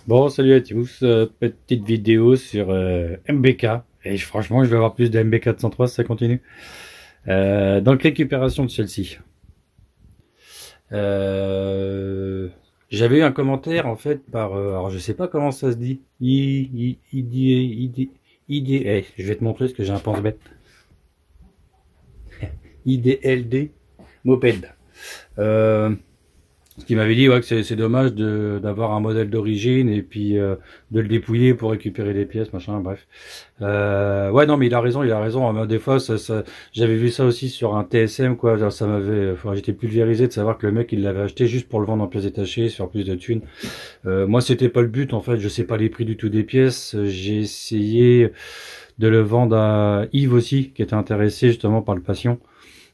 Bon, salut à tous, petite vidéo sur MBK, et franchement je vais avoir plus de MB 403 si ça continue. Donc récupération de celle-ci. J'avais eu un commentaire en fait par, alors je sais pas comment ça se dit, je vais te montrer parce que j'ai un pense-bête. IDLD Moped. Ce qui m'avait dit ouais, que c'est dommage d'avoir un modèle d'origine et puis de le dépouiller pour récupérer les pièces, machin, bref. Ouais, non, mais il a raison. Des fois, j'avais vu ça aussi sur un TSM, quoi. Ça m'avait, enfin, j'étais pulvérisé de savoir que le mec, il l'avait acheté juste pour le vendre en pièces détachées, se faire plus de thunes. Moi, c'était pas le but, en fait. Je sais pas les prix du tout des pièces. J'ai essayé de le vendre à Yves aussi, qui était intéressé justement par le Passion.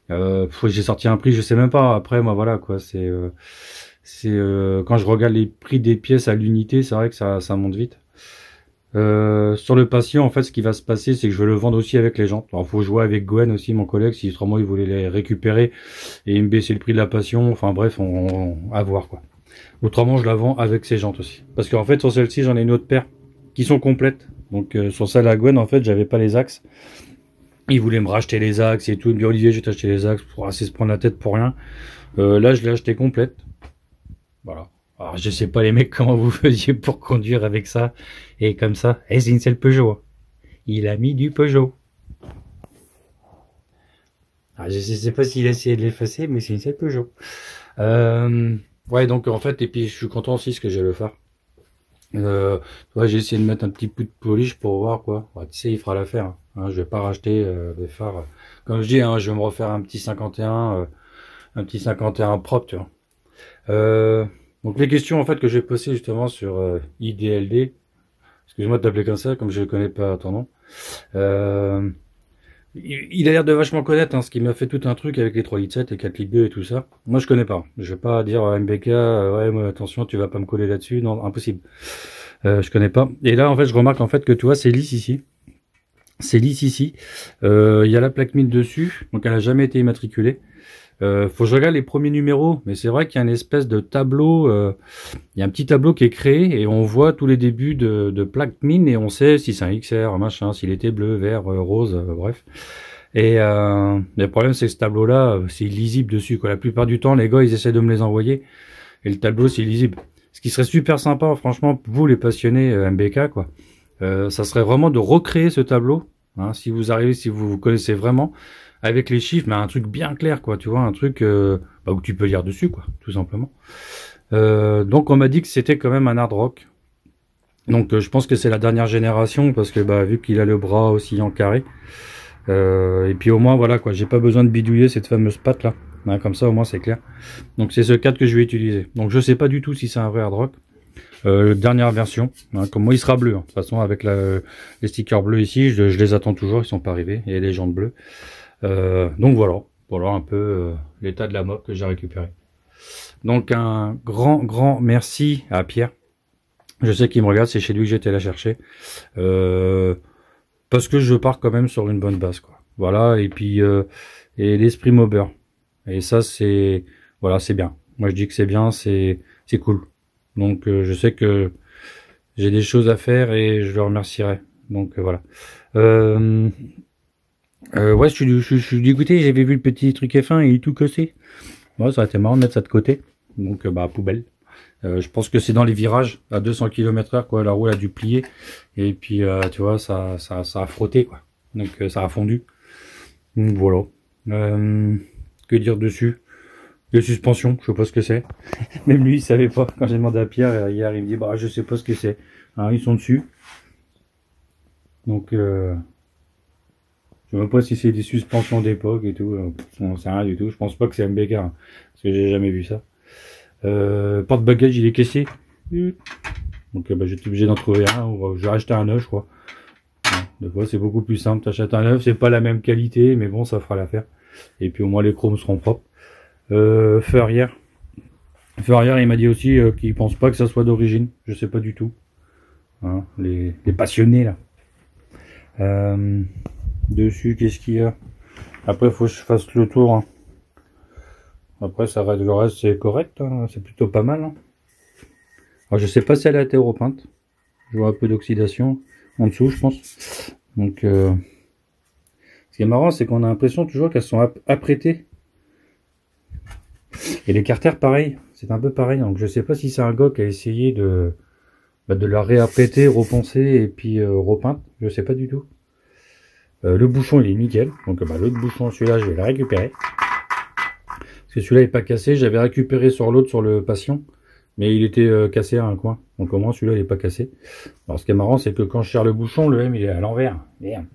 J'ai sorti un prix, je sais même pas. Après, moi, voilà, quoi. Quand je regarde les prix des pièces à l'unité, c'est vrai que ça monte vite. Sur le Passion, en fait, ce qui va se passer, c'est que je vais le vendre aussi avec les jantes. Alors, faut jouer avec Gwen aussi, mon collègue, si autrement il voulait les récupérer et me baisser le prix de la Passion. Enfin, bref, à voir, quoi. Autrement, je la vends avec ses jantes aussi. Parce qu'en fait, sur celle-ci, j'en ai une autre paire qui sont complètes. Donc, sur celle à Gwen, en fait, j'avais pas les axes. Il voulait me racheter les axes et tout. Il me dit, Olivier, je vais t'acheter les axes pour assez se prendre la tête pour rien. Là, je l'ai acheté complète. Voilà. Alors, je sais pas les mecs comment vous faisiez pour conduire avec ça. Et comme ça. Et c'est une selle Peugeot. Il a mis du Peugeot. Alors, je sais pas s'il a essayé de l'effacer, mais c'est une selle Peugeot. Ouais, donc en fait, et puis je suis content aussi ce que j'ai le phare. Ouais, j'ai essayé de mettre un petit peu de polish pour voir quoi. Ouais, tu sais, il fera l'affaire. Hein, je vais pas racheter des phares. Comme je dis, hein, je vais me refaire un petit 51 propre, tu vois. Donc les questions en fait que j'ai posées justement sur IDLD, excuse-moi de t'appeler comme ça, comme je ne connais pas ton nom. Il a l'air de vachement connaître, hein, ce qui m'a fait tout un truc avec les 3 litres 7 et 4 litres 2 et tout ça. Moi je connais pas. Je vais pas dire MBK, ouais moi, attention tu vas pas me coller là-dessus, non impossible. Je connais pas. Et là en fait je remarque en fait que tu vois c'est lisse ici. C'est lisse ici. Il y a la plaque mine dessus, donc elle a jamais été immatriculée. Faut que je regarde les premiers numéros, mais c'est vrai qu'il y a une espèce de tableau, il y a un petit tableau qui est créé et on voit tous les débuts de plaque mine et on sait si c'est un XR, machin, s'il était bleu, vert, rose, bref. Et le problème c'est que ce tableau-là, c'est illisible dessus, quoi. La plupart du temps, les gars, ils essaient de me les envoyer et le tableau c'est illisible. Ce qui serait super sympa, franchement, pour vous les passionnés MBK, quoi. Ça serait vraiment de recréer ce tableau, hein, si vous arrivez, si vous connaissez vraiment. Avec les chiffres, mais un truc bien clair, quoi, tu vois, un truc où tu peux lire dessus, quoi, tout simplement. Donc on m'a dit que c'était quand même un hard rock. Donc je pense que c'est la dernière génération, parce que vu qu'il a le bras aussi en carré. Et puis au moins, voilà, quoi, j'ai pas besoin de bidouiller cette fameuse patte là. Hein, comme ça, au moins, c'est clair. Donc c'est ce cadre que je vais utiliser. Donc je sais pas du tout si c'est un vrai hard rock. Dernière version, hein, comme moi il sera bleu, hein. De toute façon avec les stickers bleus ici, je les attends toujours, ils sont pas arrivés, et les jantes bleues. Donc voilà un peu l'état de la mob que j'ai récupéré. Donc un grand merci à Pierre. Je sais qu'il me regarde, c'est chez lui que j'étais la chercher. Parce que je pars quand même sur une bonne base, quoi. Voilà, et puis et l'esprit mobber. Et ça c'est voilà, c'est bien. Moi je dis que c'est bien, c'est cool. Donc je sais que j'ai des choses à faire et je le remercierai. Donc voilà. Ouais, je suis dégoûté, j'avais vu le petit truc F1 et il est tout cassé. Ouais, ça aurait été marrant de mettre ça de côté. Donc, poubelle. Je pense que c'est dans les virages, à 200 km/h, quoi. La roue a dû plier. Et puis, tu vois, ça a frotté, quoi. Donc, ça a fondu. Donc, voilà. Que dire dessus? Les suspensions, je sais pas ce que c'est. Même lui, il savait pas. Quand j'ai demandé à Pierre hier, il me dit, je sais pas ce que c'est. Alors, ils sont dessus. Donc, je sais même pas si c'est des suspensions d'époque et tout. On sait rien du tout. Je pense pas que c'est MBK, hein, parce que j'ai jamais vu ça. Porte-bagages, il est cassé. Donc bah, j'étais obligé d'en trouver un. Ou je vais racheter un neuf, je crois. Des fois, c'est beaucoup plus simple. T'achètes un neuf, c'est pas la même qualité, mais bon, ça fera l'affaire. Et puis au moins les chromes seront propres. Feu arrière. Feu arrière, il m'a dit aussi qu'il pense pas que ça soit d'origine. Je sais pas du tout. Hein, les passionnés là. Dessus, qu'est-ce qu'il y a? Après, faut que je fasse le tour. Hein. Après, ça reste, le reste, c'est correct. Hein. C'est plutôt pas mal. Hein. Alors, je sais pas si elle a été repeinte. Je vois un peu d'oxydation en dessous, je pense. Donc, ce qui est marrant, c'est qu'on a l'impression toujours qu'elles sont apprêtées. Et les carters, pareil. C'est un peu pareil. Donc, je sais pas si c'est un gars qui a essayé de la réapprêter, repenser et puis repeindre. Je sais pas du tout. Le bouchon, il est nickel. Donc, l'autre bouchon, celui-là, je vais le récupérer. Parce que celui-là n'est pas cassé. J'avais récupéré sur l'autre, sur le Passion. Mais il était cassé à un coin. Donc, au moins, celui-là, il n'est pas cassé. Alors, ce qui est marrant, c'est que quand je serre le bouchon, le M, il est à l'envers. Merde.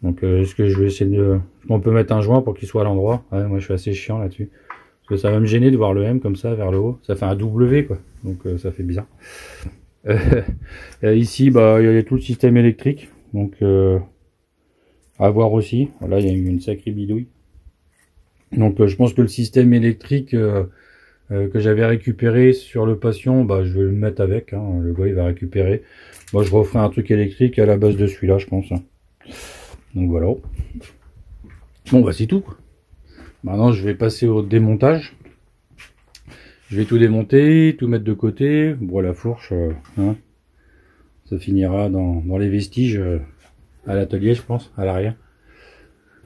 Donc, est-ce que je vais essayer de... Est-ce qu'on peut mettre un joint pour qu'il soit à l'endroit? Ouais, moi, je suis assez chiant là-dessus. Parce que ça va me gêner de voir le M comme ça, vers le haut. Ça fait un W, quoi. Donc, ça fait bizarre. Ici, bah, il y a tout le système électrique. Donc, à voir aussi. Là, il y a une sacrée bidouille. Donc, je pense que le système électrique que j'avais récupéré sur le Passion, bah, je vais le mettre avec. Hein. Le gars, il va récupérer. Moi, je referai un truc électrique à la base de celui-là, je pense. Hein. Donc, voilà. Bon, bah, c'est tout. Maintenant, je vais passer au démontage. Je vais tout démonter, tout mettre de côté. Bon, la fourche, hein, ça finira dans les vestiges à l'atelier, je pense, à l'arrière.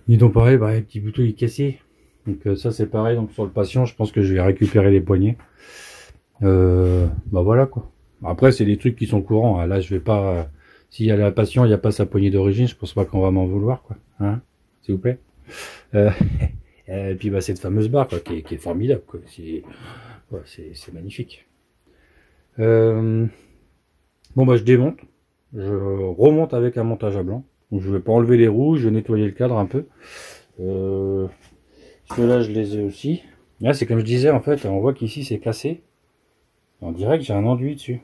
Dis donc pareil, bah, les petits boutons, il est cassé. Donc ça, c'est pareil. Donc sur le Passion, je pense que je vais récupérer les poignées. Bah voilà, quoi. Après, c'est des trucs qui sont courants. Hein. Là, je vais pas... s'il y a la Passion, il n'y a pas sa poignée d'origine, je pense pas qu'on va m'en vouloir, quoi. Hein, s'il vous plaît. Et puis, bah, cette fameuse barre, quoi, qui est formidable, quoi. C'est magnifique. Bon, bah, je démonte. Je remonte avec un montage à blanc. Donc, je vais pas enlever les roues, je vais nettoyer le cadre un peu. Ceux-là, je les ai aussi. Là, c'est comme je disais, en fait, on voit qu'ici, c'est cassé. On dirait que j'ai un enduit dessus.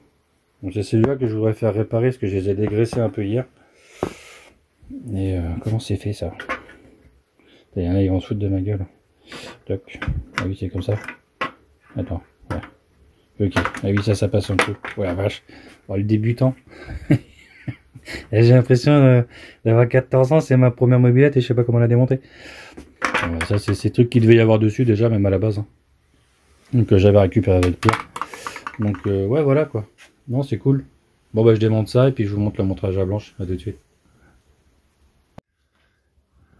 Donc, c'est celui-là que je voudrais faire réparer, parce que je les ai dégraissés un peu hier. Et comment c'est fait, ça? Il y en a, ils vont se foutre de ma gueule. Toc. Ah oui, c'est comme ça. Attends. Ouais. Ok. Ah oui, ça passe un peu. Ouais, la vache. Oh, le débutant. J'ai l'impression d'avoir 14 ans, c'est ma première mobilette et je sais pas comment la démonter. Ça, c'est ces trucs qu'il devait y avoir dessus déjà, même à la base. Hein. Donc, j'avais récupéré avec Pierre. Donc, ouais, voilà quoi. Non, c'est cool. Bon, bah, je démonte ça et puis je vous montre le montage à blanche. À tout de suite.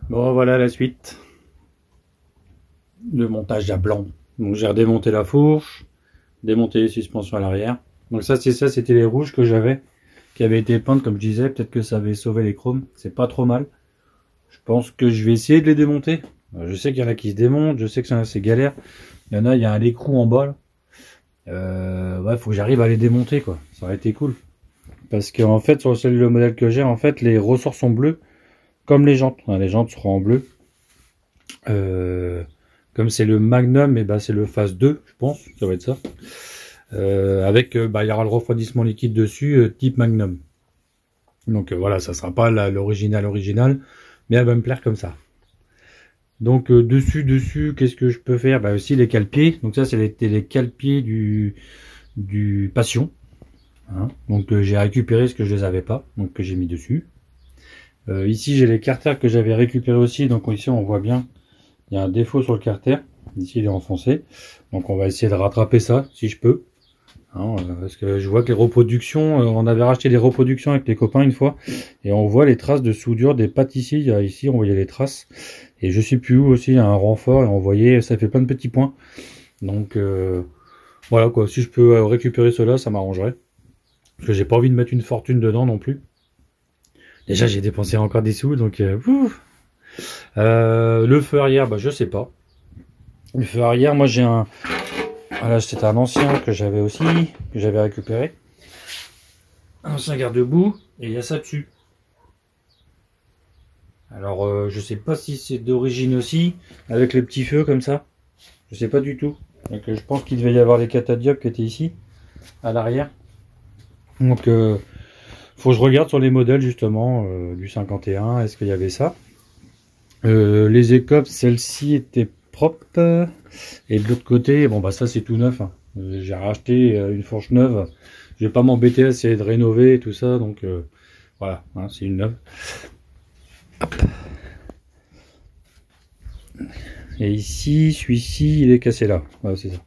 Bon, voilà la suite. Le montage à blanc. Donc, j'ai redémonté la fourche, démonté les suspensions à l'arrière. Donc, c'était les rouges que j'avais, qui avaient été peintes, comme je disais. Peut-être que ça avait sauvé les chromes. C'est pas trop mal. Je pense que je vais essayer de les démonter. Je sais qu'il y en a qui se démontent, je sais que c'est galère. Il y a un écrou en bas. Ouais, faut que j'arrive à les démonter, quoi. Ça aurait été cool. Parce qu'en fait, sur le modèle que j'ai, en fait, les ressorts sont bleus, comme les jantes. Les jantes seront en bleu. Comme c'est le Magnum, et ben c'est le phase 2, je pense, ça va être ça. Avec, il y aura le refroidissement liquide dessus, type Magnum. Donc voilà, ça sera pas l'original, mais elle va me plaire comme ça. Donc dessus, qu'est-ce que je peux faire? Bah aussi les cale-pieds. Donc ça, c'est les cale-pieds du Passion. Hein, donc j'ai récupéré ce que je les avais pas, donc que j'ai mis dessus. Ici j'ai les carters que j'avais récupérés aussi. Donc ici on voit bien, il y a un défaut sur le carter. Ici il est enfoncé. Donc on va essayer de rattraper ça si je peux. Hein, parce que je vois que les reproductions, on avait racheté des reproductions avec les copains une fois, et on voit les traces de soudure des pattes ici. Ici on voyait les traces. Et je sais plus où aussi, il y a un renfort et on voyait, ça fait plein de petits points. Donc voilà quoi, si je peux récupérer cela, ça m'arrangerait. Parce que j'ai pas envie de mettre une fortune dedans non plus. Déjà j'ai dépensé encore des sous, donc le feu arrière, bah je sais pas. Le feu arrière, moi j'ai un... Voilà, c'était un ancien que j'avais aussi, que j'avais récupéré. Un ancien garde-boue, et il y a ça dessus. Alors je sais pas si c'est d'origine aussi, avec les petits feux comme ça. Je sais pas du tout. Donc je pense qu'il devait y avoir les catadiopes qui étaient ici, à l'arrière. Donc faut que je regarde sur les modèles justement du 51, est-ce qu'il y avait ça. Les écopes, celle-ci était propre. Et de l'autre côté, bon bah ça c'est tout neuf, hein. J'ai racheté une fourche neuve. Je vais pas m'embêter à essayer de rénover et tout ça, donc voilà, hein, c'est une neuve. Et ici, celui-ci, il est cassé là. Voilà, c'est ça.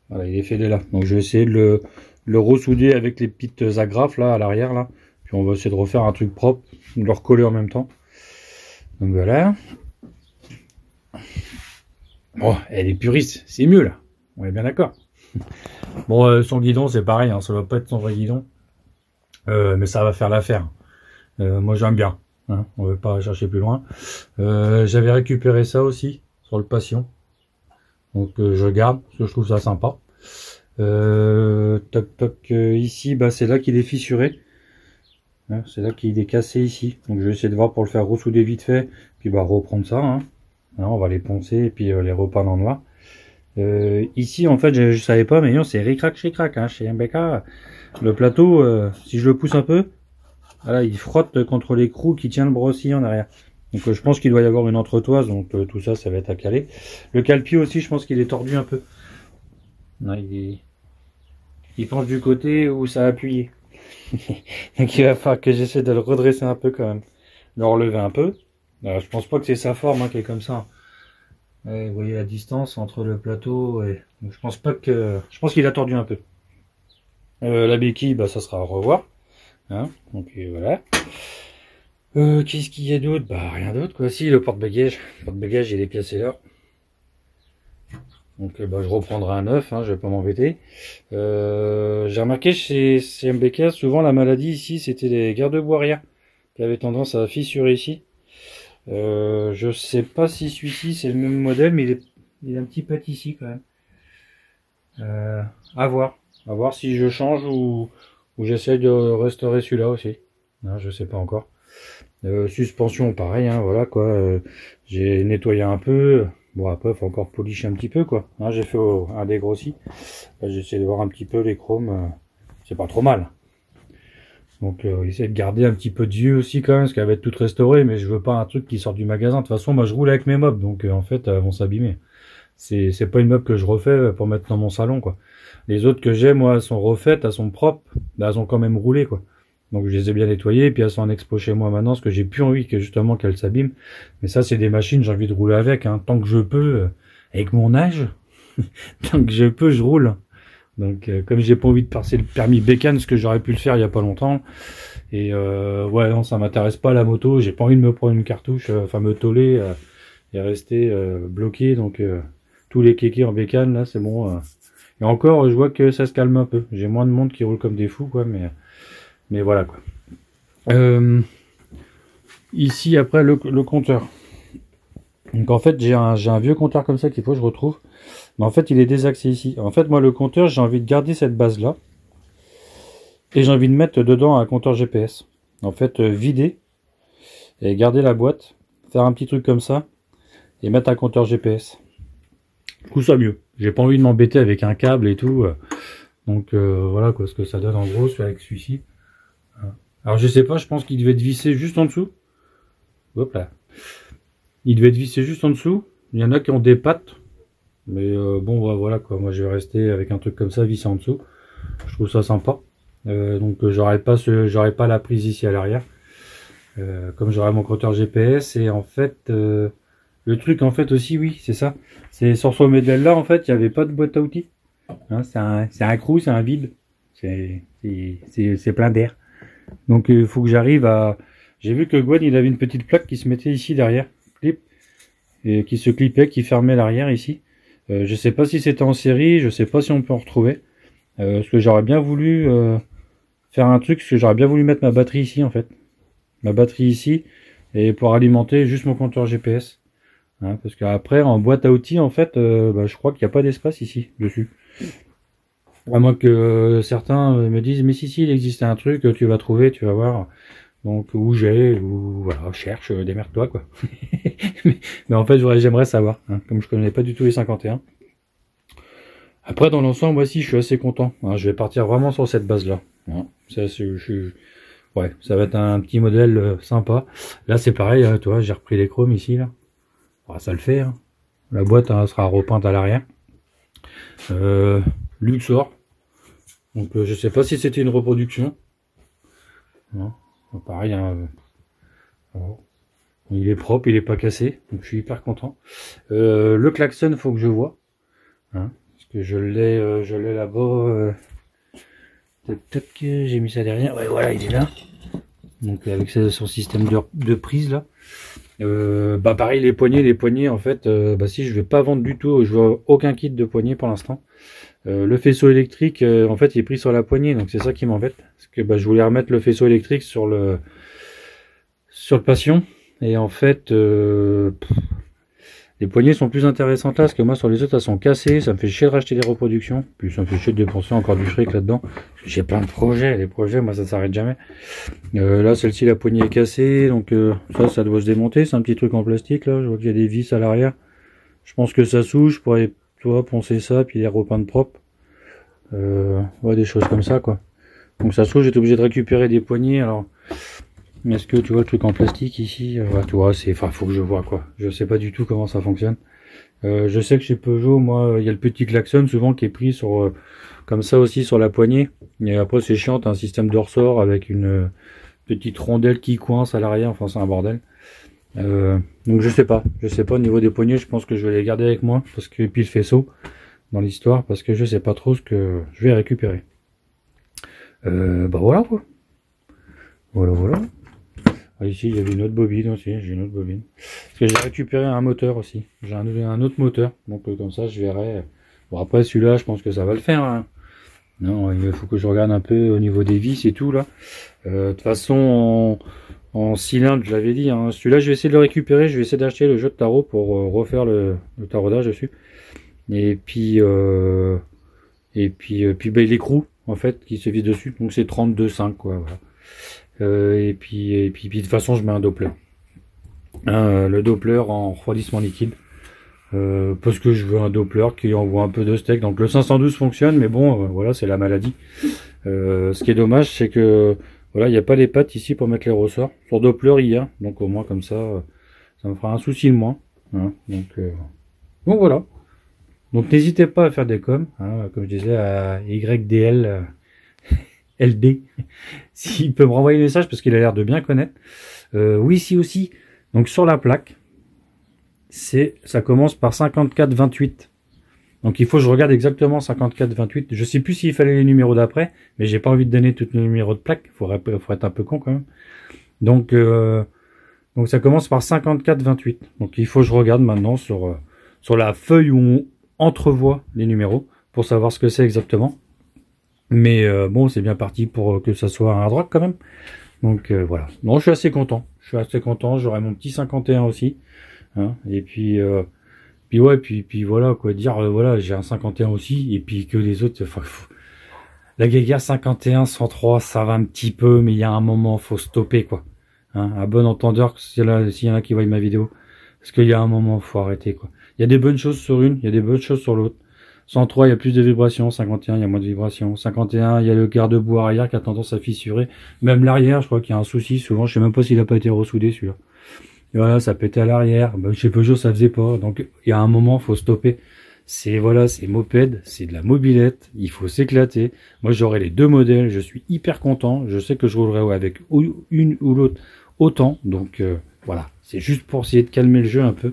Voilà, il est fait de là. Donc je vais essayer de le ressouder avec les petites agrafes là à l'arrière là. Puis on va essayer de refaire un truc propre, de le recoller en même temps. Donc voilà. Bon, elle est puriste, c'est mieux là. On est bien d'accord. Bon, son guidon c'est pareil, hein, ça va pas être son vrai guidon. Mais ça va faire l'affaire. Moi j'aime bien. Hein, on va pas chercher plus loin. J'avais récupéré ça aussi sur le Passion. Donc je garde, parce que je trouve ça sympa. Toc toc, ici, bah, c'est là qu'il est fissuré. Hein, c'est là qu'il est cassé ici. Donc je vais essayer de voir pour le faire ressouder vite fait. Puis bah reprendre ça. Hein. Hein, on va les poncer et puis les repeindre en noir. Ici en fait je savais pas, mais non, c'est ric-rac chic-rac hein, chez MBK. Le plateau, si je le pousse un peu, voilà, il frotte contre l'écrou qui tient le brossille en arrière. Donc je pense qu'il doit y avoir une entretoise, donc tout ça, ça va être à caler. Le cale-pied aussi, je pense qu'il est tordu un peu. Non, il penche du côté où ça a appuyé. Donc il va falloir que j'essaie de le redresser un peu quand même. Le relever un peu. Alors, je pense pas que c'est sa forme hein, qui est comme ça. Ouais, vous voyez la distance entre le plateau et... Donc, je pense pas que... Je pense qu'il a tordu un peu. La béquille, bah ça sera à revoir. Hein, donc voilà. Qu'est-ce qu'il y a d'autre? Bah rien d'autre quoi. Si le porte-bagages. Le porte-bagages il est cassé là. Donc bah, je reprendrai un neuf, hein, je vais pas m'embêter. J'ai remarqué chez MBK, souvent la maladie ici c'était les garde-boue arrière qui avaient tendance à fissurer ici. Je sais pas si celui-ci c'est le même modèle, mais il est un petit peu ici quand même. À voir. À voir si je change ou j'essaie de restaurer celui-là aussi. Non, je sais pas encore. Suspension pareil, hein, voilà quoi. J'ai nettoyé un peu. Bon après il faut encore policher un petit peu quoi. Hein, j'ai fait un dégrossi. J'ai essayé de voir un petit peu les chromes. C'est pas trop mal. Donc essayer de garder un petit peu de yeux aussi quand même, parce qu'elle va être toute restaurée, mais je veux pas un truc qui sort du magasin. De toute façon, moi je roule avec mes meubles, donc en fait elles vont s'abîmer. C'est pas une meuble que je refais pour mettre dans mon salon quoi. Les autres que j'ai, moi, elles sont refaites, elles sont propres, bah, elles ont quand même roulé quoi. Donc je les ai bien nettoyées, et puis elles sont en expo chez moi maintenant, parce que j'ai plus envie que justement qu'elles s'abîment. Mais ça c'est des machines, j'ai envie de rouler avec, hein. Tant que je peux, avec mon âge, tant que je peux, je roule. Donc comme j'ai pas envie de passer le permis bécane, ce que j'aurais pu le faire il y a pas longtemps, et ouais non ça m'intéresse pas la moto, j'ai pas envie de me prendre une cartouche, enfin me toller et rester bloqué, donc tous les kékés en bécane là c'est bon. Et encore je vois que ça se calme un peu, j'ai moins de monde qui roule comme des fous quoi, mais voilà quoi. Ici après le compteur. Donc en fait j'ai un vieux compteur comme ça qu'il faut que je retrouve. Mais en fait, il est désaxé ici. En fait, moi, le compteur, j'ai envie de garder cette base-là. Et j'ai envie de mettre dedans un compteur GPS. En fait, vider. Et garder la boîte. Faire un petit truc comme ça. Et mettre un compteur GPS. Du coup, ça mieux. J'ai pas envie de m'embêter avec un câble et tout. Donc, voilà quoi, ce que ça donne en gros, avec celui-ci. Alors, je sais pas, je pense qu'il devait être vissé juste en dessous. Hop là. Il devait être vissé juste en dessous. Il y en a qui ont des pattes. Mais bon bah, voilà quoi, moi je vais rester avec un truc comme ça vissé en dessous. Je trouve ça sympa. Donc j'aurai pas la prise ici à l'arrière. Comme j'aurai mon compteur GPS et en fait le truc en fait aussi oui c'est ça. C'est sur ce modèle là en fait il n'y avait pas de boîte à outils. Hein, c'est un creux, c'est un vide. C'est plein d'air. Donc il faut que j'arrive à. J'ai vu que Gwen il avait une petite plaque qui se mettait ici derrière, clip, et qui se clipait, qui fermait l'arrière ici. Je sais pas si c'était en série, je sais pas si on peut en retrouver. Parce que j'aurais bien voulu faire un truc, parce que j'aurais bien voulu mettre ma batterie ici en fait. Ma batterie ici, et pour alimenter juste mon compteur GPS. Hein, parce qu'après, en boîte à outils, en fait, bah, je crois qu'il n'y a pas d'espace ici, dessus. À moins que certains me disent, mais si, il existe un truc, tu vas trouver, tu vas voir. Donc, ou voilà, cherche, démerde-toi, quoi. mais en fait, j'aimerais savoir, hein, comme je connais pas du tout les 51. Après, dans l'ensemble, moi aussi, je suis assez content. Hein, je vais partir vraiment sur cette base-là. Hein, ouais, ça va être un petit modèle sympa. Là, c'est pareil, hein, toi, j'ai repris les chromes ici, là. Ah, ça le fait, hein. La boîte hein, sera repeinte à l'arrière. Luxor. Donc, je sais pas si c'était une reproduction. Non. Pareil, hein, voilà. Il est propre, il est pas cassé. Donc, je suis hyper content. Le klaxon, faut que je vois. Hein, parce que je l'ai là-bas. Peut-être que j'ai mis ça derrière. Ouais, voilà, il est là. Donc avec son système de prise là. Bah pareil les poignées en fait. Bah si je vais pas vendre du tout. Je vois aucun kit de poignée pour l'instant. Le faisceau électrique en fait il est pris sur la poignée. Donc c'est ça qui m'embête. Parce que bah, je voulais remettre le faisceau électrique sur le Passion. Et en fait les poignées sont plus intéressantes là, parce que moi sur les autres elles sont cassées, ça me fait chier de racheter des reproductions, puis ça me fait chier de dépenser encore du fric là-dedans. J'ai plein de projets, les projets moi ça s'arrête jamais. Là celle-ci la poignée est cassée, donc ça doit se démonter, c'est un petit truc en plastique là, je vois qu'il y a des vis à l'arrière. Je pense que ça souche, je pourrais poncer ça, puis les repeindre propre. Ouais des choses comme ça quoi. Donc ça souche, j'étais obligé de récupérer des poignées, alors... Est-ce que tu vois le truc en plastique ici, tu vois, faut que je vois quoi. Je sais pas du tout comment ça fonctionne. Je sais que chez Peugeot, moi, il y a le petit klaxon souvent qui est pris sur comme ça aussi sur la poignée. Et après c'est chiant, t'as un système de ressort avec une petite rondelle qui coince à l'arrière. Enfin c'est un bordel. Donc je sais pas au niveau des poignées. Je pense que je vais les garder avec moi parce que puis le faisceau dans l'histoire parce que je sais pas trop ce que je vais récupérer. Bah voilà quoi. Voilà. Ah, ici, il y avait une autre bobine aussi, j'ai une autre bobine. Parce que j'ai récupéré un moteur aussi. J'ai un autre moteur. Donc comme ça, je verrai. Bon, après, celui-là, je pense que ça va le faire. Hein. Non, il faut que je regarde un peu au niveau des vis et tout, là. De toute façon, en cylindre, je l'avais dit. Hein. Celui-là, je vais essayer de le récupérer. Je vais essayer d'acheter le jeu de tarot pour refaire le taraudage dessus. Et puis, bah, l'écrou, en fait, qui se vise dessus. Donc c'est 32,5, quoi, voilà. Et puis de toute façon je mets un Doppler, le Doppler en refroidissement liquide, parce que je veux un Doppler qui envoie un peu de steak. Donc le 512 fonctionne, mais bon voilà, c'est la maladie. Ce qui est dommage, c'est que voilà, il n'y a pas les pattes ici pour mettre les ressorts. Sur Doppler il y a, donc au moins comme ça ça me fera un souci de moins, hein. Donc voilà. Donc n'hésitez pas à faire des coms, hein, comme je disais à YDL LD, s'il peut me renvoyer le message parce qu'il a l'air de bien connaître. Oui, ici aussi. Donc sur la plaque, ça commence par 5428. Donc il faut que je regarde exactement 5428. Je sais plus s'il fallait les numéros d'après, mais j'ai pas envie de donner tous les numéros de plaque. Faut être un peu con quand même. Donc ça commence par 5428. Donc il faut que je regarde maintenant sur la feuille où on entrevoit les numéros pour savoir ce que c'est exactement. Mais bon, c'est bien parti pour que ça soit un droit quand même. Donc voilà. Non, je suis assez content. J'aurai mon petit 51 aussi. Hein. Et puis voilà quoi. Dire voilà, j'ai un 51 aussi. Et puis que les autres. La Geiger 51, 103, ça va un petit peu, mais il y a un moment, faut stopper quoi. Hein. À bon entendeur, s'il y en a qui voient ma vidéo, parce qu'il y a un moment, faut arrêter quoi. Il y a des bonnes choses sur une, il y a des bonnes choses sur l'autre. 103, il y a plus de vibrations. 51, il y a moins de vibrations. 51, il y a le garde-boue arrière qui a tendance à fissurer. Même l'arrière, je crois qu'il y a un souci. Souvent, je sais même pas s'il a pas été ressoudé, celui-là. Et voilà, ça pétait à l'arrière. Bah, chez Peugeot, ça faisait pas. Donc, il y a un moment, faut stopper. C'est moped, c'est de la mobilette. Il faut s'éclater. Moi, j'aurai les deux modèles. Je suis hyper content. Je sais que je roulerai avec une ou l'autre autant. Donc, voilà. C'est juste pour essayer de calmer le jeu un peu.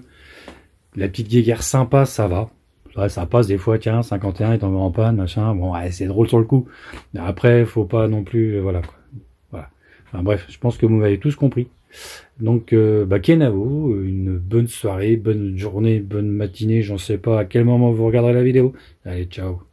La petite guéguerre sympa, ça va. Ouais, ça passe des fois, tiens, 51 est tombé en panne, machin. Bon, ouais, c'est drôle sur le coup. Mais après, faut pas non plus, voilà, quoi. Voilà. Enfin, bref, je pense que vous m'avez tous compris. Donc, Kenavo, une bonne soirée, bonne journée, bonne matinée, j'en sais pas à quel moment vous regarderez la vidéo. Allez, ciao.